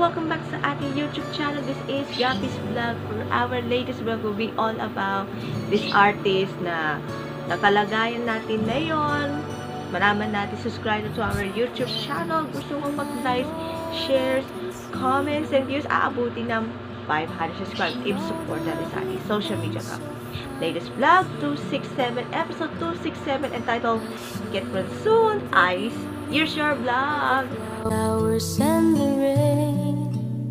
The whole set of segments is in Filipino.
welcome back sa ating YouTube channel. This is Gappy's Vlog. For our latest vlog will be all about this artist na nakalagayan natin ngayon. Malaman natin, subscribe to our YouTube channel. Gusto mo mag-like, shares, comments, and views. Aabuti ng 500 subscribe. Keep support natin sa ating social media account. Latest vlog, 267, episode 267, entitled Get Well Soon, Ice. Here's your vlog. Flowers and the rain,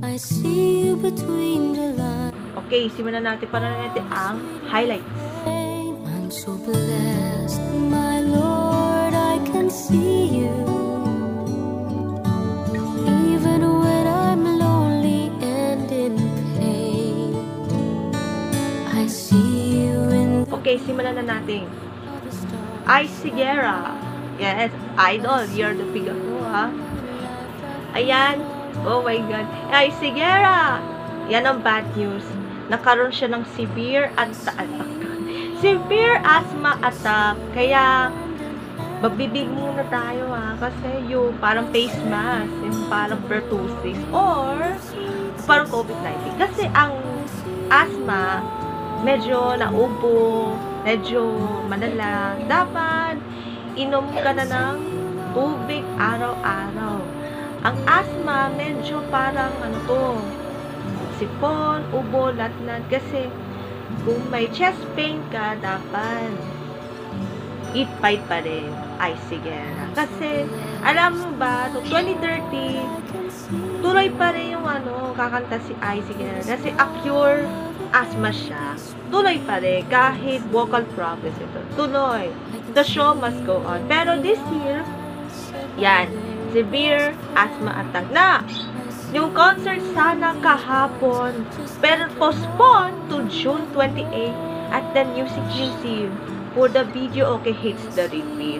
I see you between the lines. Okay, simulan natin para natin ang highlights. I'm so blessed, my Lord, I can see you. Even when I'm lonely and in pain, I see you in Okay, simulan na natin. Ice Sigera. Yes, idol. You're the figure ko, ha? Ayan. Oh my God. Ice Sigera. Yan ang bad news. Nakaroon siya ng severe asthma attack. Kaya, magbibig muna tayo, ha? Kasi yung parang face mask, yung parang pertussis, or parang COVID-19. Kasi ang asthma, medyo naubo, medyo malala. Dapat, inom ka na ng tubig araw-araw. Ang asthma, medyo parang sipon, ubo, latnat. Kasi, kung may chest pain ka, dapat eat fight pa rin. Ice Sigera. Kasi, alam mo ba, to 2030, tuloy pa rin yung kakanta si Ice Sigera. Kasi, pure asthma siya. Tuloy pa rin. Kahit vocal problems ito. Tuloy. The show must go on. Pero this year, yan, severe asthma attack na. Yung concert sana kahapon, pero postponed to June 28 at the Music Museum for the video okay hits the repeat.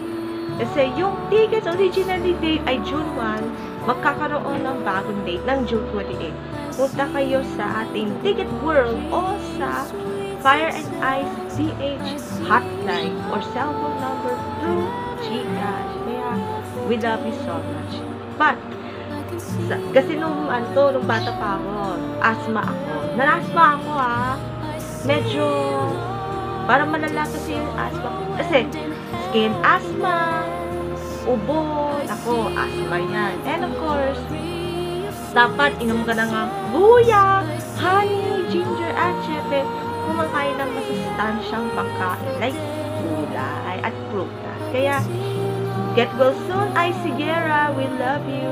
Kasi yung tickets originally date ay June 1, magkakaroon ng bagong date ng June 28. Punta kayo sa ating Ticket World o sa Fire and Ice DH hotline or cellphone number through Gcash. Kaya, we love you so much. But, kasi nung bata pa ako, asthma ako. Nanasma ako, ha. Medyo, parang malala kasi yung asthma ko. Kasi, skin asthma, ubo, ako, asthma yan. And of course, dapat inom ka na nga luya, honey, ginger, at syempre, kumakain ng masustansyang pagkain like gulay at prutas. Kaya, get well soon, Ice Sigera. We love you.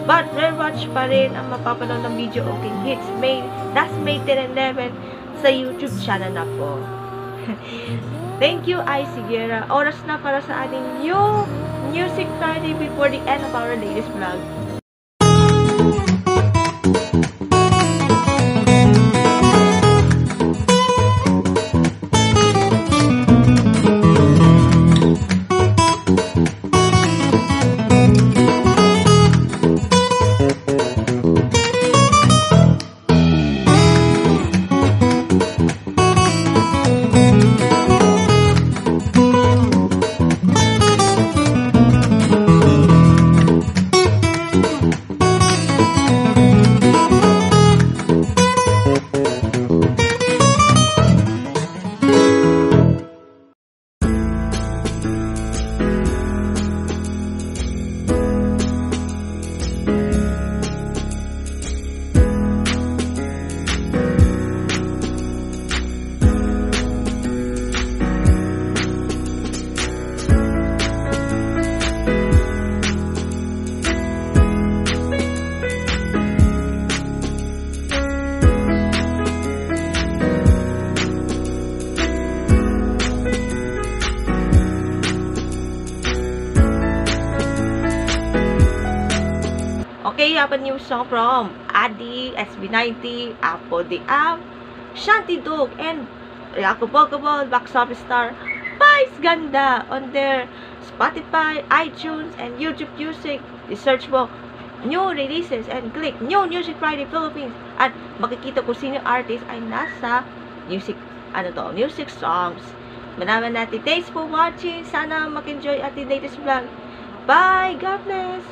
But, rewatch pa rin ang mapapanood ng video okay hits last May 10 and 11 sa YouTube channel na po. Thank you, Ice Sigera. Oras na para sa ating new Music Friday before the end of our latest vlog. Okay, I have a new song from Adi, SB90, Apple the App, Shanty Dog, and Yakubogable, Box Office Star, Vice Ganda on their Spotify, iTunes, and YouTube Music. Search mo new releases and click New Music Friday Philippines at makikita kung sino artist ay nasa music songs. Malaman natin. Thanks for watching. Sana mag-enjoy ating latest vlog. Bye! God bless!